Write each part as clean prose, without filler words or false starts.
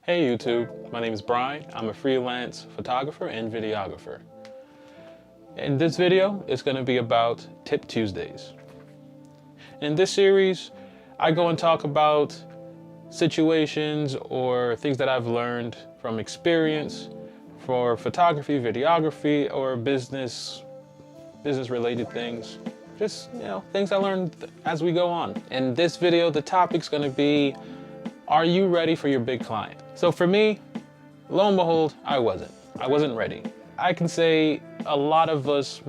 Hey YouTube, my name is Brian. I'm a freelance photographer and videographer. In this video, it's going to be about Tip Tuesdays. In this series, I go and talk about situations or things that I've learned from experience for photography, videography, or business related things. Just, things I learned as we go on. In this video, the topic's going to be, are you ready for your big client? So for me, lo and behold, I wasn't ready. I can say a lot of us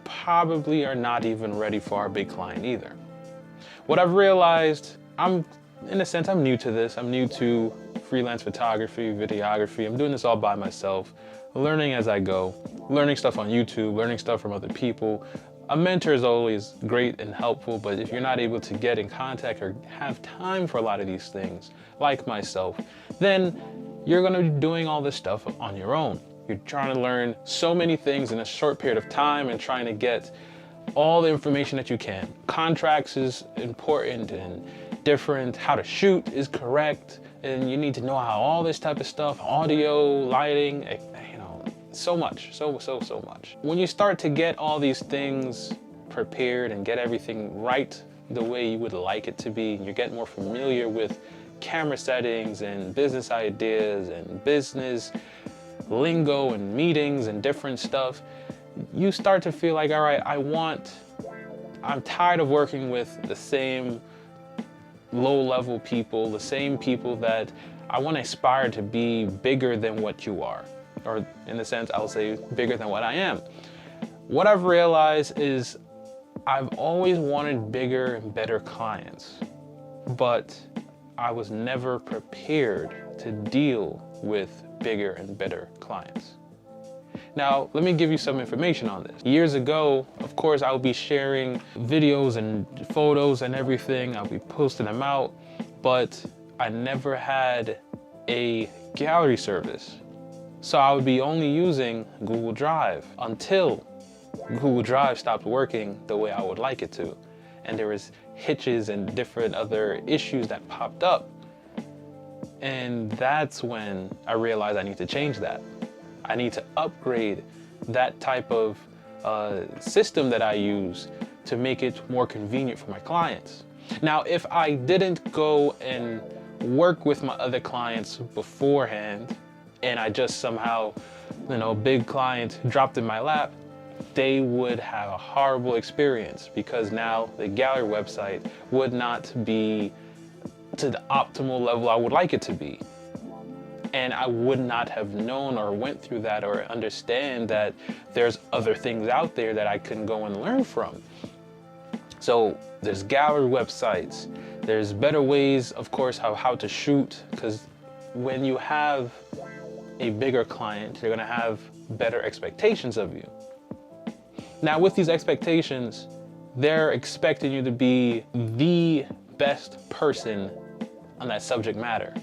probably are not even ready for our big client either. What I've realized, in a sense, I'm new to this. I'm new to freelance photography, videography. I'm doing this all by myself, learning as I go, learning stuff on YouTube, learning stuff from other people. A mentor is always great and helpful, but if you're not able to get in contact or have time for a lot of these things, like myself, then you're gonna be doing all this stuff on your own. You're trying to learn so many things in a short period of time and trying to get all the information that you can. Contracts is important and different, how to shoot is correct, and you need to know how all this type of stuff, audio, lighting, so much, so much. When you start to get all these things prepared and get everything right the way you would like it to be, and you get more familiar with camera settings and business ideas and business lingo and meetings and different stuff, you start to feel like, all right, I'm tired of working with the same low-level people, the same people that I want to aspire to be bigger than what you are. Or in a sense, I'll say bigger than what I am. What I've realized is I've always wanted bigger and better clients, but I was never prepared to deal with bigger and better clients. Now, let me give you some information on this. Years ago, of course, I would be sharing videos and photos and everything. I'll be posting them out, but I never had a gallery service. So I would be only using Google Drive until Google Drive stopped working the way I would like it to. And there was hitches and different other issues that popped up. And that's when I realized I need to change that. I need to upgrade that type of system that I use to make it more convenient for my clients. Now, if I didn't go and work with my other clients beforehand, and I just somehow, big client dropped in my lap, they would have a horrible experience because now the gallery website would not be to the optimal level I would like it to be. And I would not have known or went through that or understand that there's other things out there that I can go and learn from. So there's gallery websites, there's better ways, of course, of how to shoot, because when you have a bigger client, you're gonna have better expectations of you. Now with these expectations, they're expecting you to be the best person on that subject matter.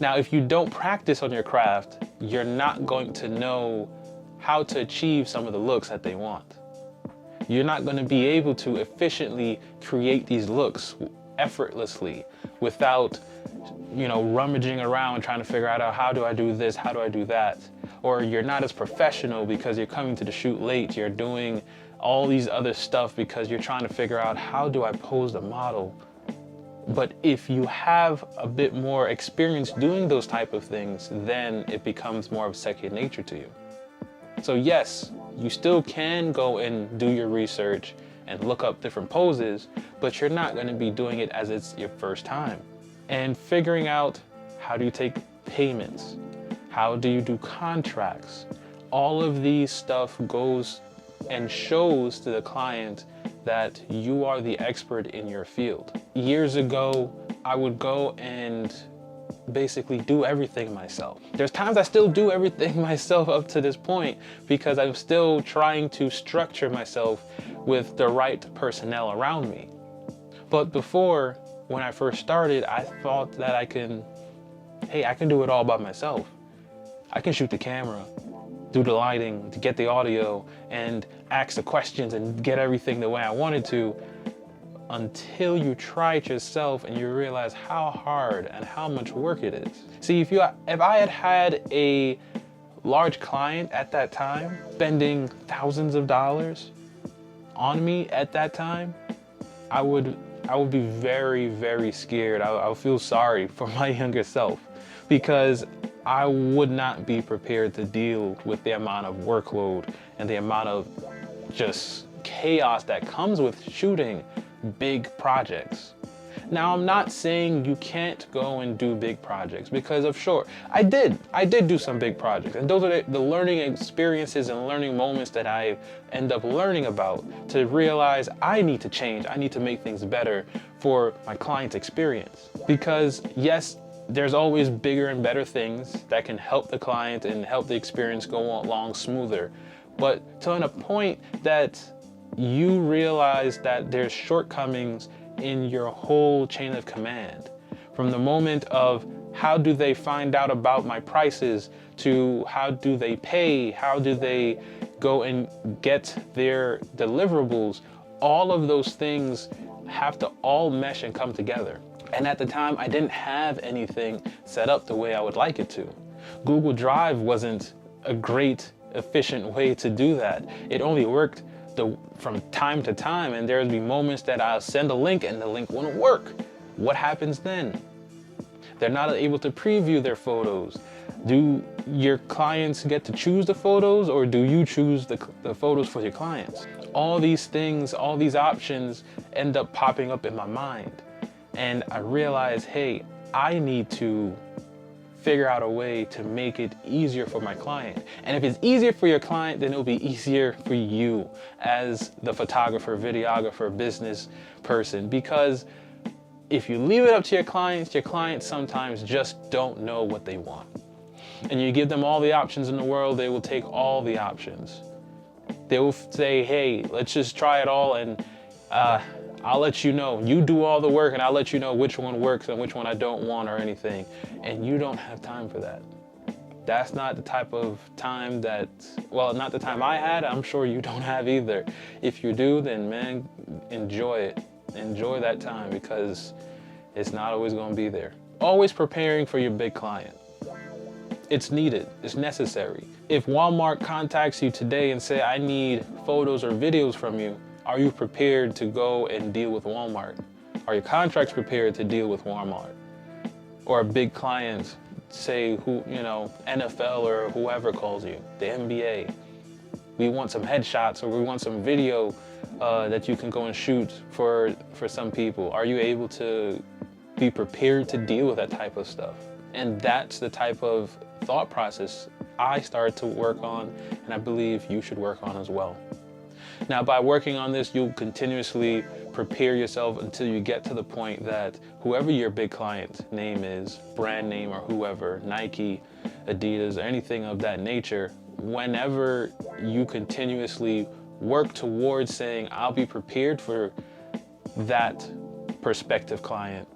Now, if you don't practice on your craft, you're not going to know how to achieve some of the looks that they want. You're not gonna be able to efficiently create these looks effortlessly without rummaging around trying to figure out how do I do this, how do I do that? Or you're not as professional because you're coming to the shoot late, you're doing all these other stuff because you're trying to figure out how do I pose the model. But if you have a bit more experience doing those type of things, then it becomes more of second nature to you. So yes, you still can go and do your research and look up different poses, but you're not going to be doing it as it's your first time. And figuring out how do you take payments, how do you do contracts, all of these stuff goes and shows to the client that you are the expert in your field. Years ago, I would go and basically do everything myself. There's times I still do everything myself up to this point because I'm still trying to structure myself with the right personnel around me. But before, when I first started, I thought that I can do it all by myself. I can shoot the camera, do the lighting, to get the audio, and ask the questions and get everything the way I wanted to, until you try it yourself and you realize how hard and how much work it is. See, if I had had a large client at that time, spending thousands of dollars on me at that time, I would be very, very scared. I would feel sorry for my younger self, because I would not be prepared to deal with the amount of workload and the amount of just chaos that comes with shooting big projects. Now, I'm not saying you can't go and do big projects, because I did do some big projects, and those are the learning experiences and learning moments that I end up learning about, to realize I need to change, I need to make things better for my client's experience. Because yes, there's always bigger and better things that can help the client and help the experience go along smoother, but to a point that you realize that there's shortcomings in your whole chain of command. From the moment of how do they find out about my prices, to how do they pay, how do they go and get their deliverables, all of those things have to all mesh and come together. And at the time, I didn't have anything set up the way I would like it to. Google Drive wasn't a great, efficient way to do that. It only worked from time to time, and there would be moments that I'll send a link and the link wouldn't work. What happens then? They're not able to preview their photos. Do your clients get to choose the photos, or do you choose the photos for your clients? All these things, all these options end up popping up in my mind. And I realize, hey, I need to figure out a way to make it easier for my client. And if it's easier for your client, then it'll be easier for you as the photographer, videographer, business person. Because if you leave it up to your clients sometimes just don't know what they want. And you give them all the options in the world, they will take all the options. They will say, hey, let's just try it all, and I'll let you know. You do all the work and I'll let you know which one works and which one I don't want or anything. And you don't have time for that. That's not the type of time not the time I had. I'm sure you don't have either. If you do, then man, enjoy it. Enjoy that time, because it's not always going to be there. Always preparing for your big client. It's needed, it's necessary. If Walmart contacts you today and say, I need photos or videos from you, are you prepared to go and deal with Walmart? Are your contracts prepared to deal with Walmart? Or a big client, say NFL or whoever calls you, the NBA. We want some headshots, or we want some video that you can go and shoot for some people. Are you able to be prepared to deal with that type of stuff? And that's the type of thought process I started to work on, and I believe you should work on as well. Now, by working on this, you'll continuously prepare yourself until you get to the point that whoever your big client name is, brand name or whoever, Nike, Adidas, or anything of that nature, whenever you continuously work towards saying, I'll be prepared for that prospective client,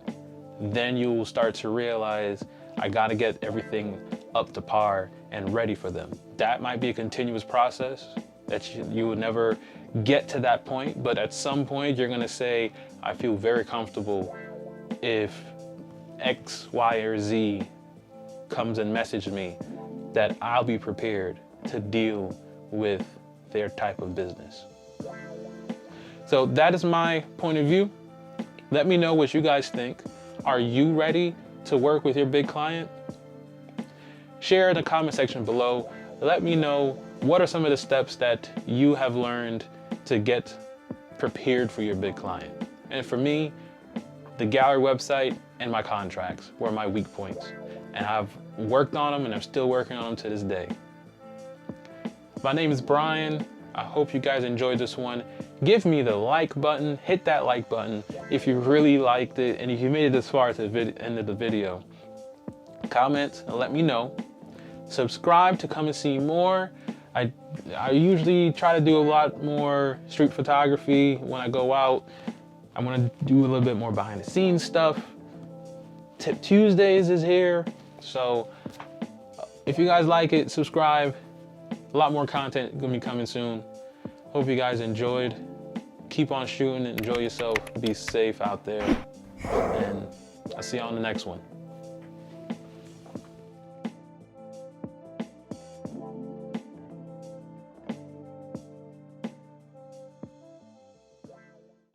then you will start to realize, I got to get everything up to par and ready for them. That might be a continuous process that you would never get to that point, but at some point you're going to say, I feel very comfortable if X, Y, or Z comes and messages me, that I'll be prepared to deal with their type of business. So that is my point of view. Let me know what you guys think. Are you ready to work with your big client? Share in the comment section below. Let me know, what are some of the steps that you have learned to get prepared for your big client? And for me, the gallery website and my contracts were my weak points. And I've worked on them, and I'm still working on them to this day. My name is Brian. I hope you guys enjoyed this one. Give me the like button, hit that like button if you really liked it, and if you made it this far to the end of the video. Comment and let me know. Subscribe to come and see more. I usually try to do a lot more street photography when I go out. I want to do a little bit more behind the scenes stuff. Tip Tuesdays is here. So if you guys like it, subscribe. A lot more content gonna be coming soon. Hope you guys enjoyed, keep on shooting, enjoy yourself, be safe out there, and I'll see you on the next one.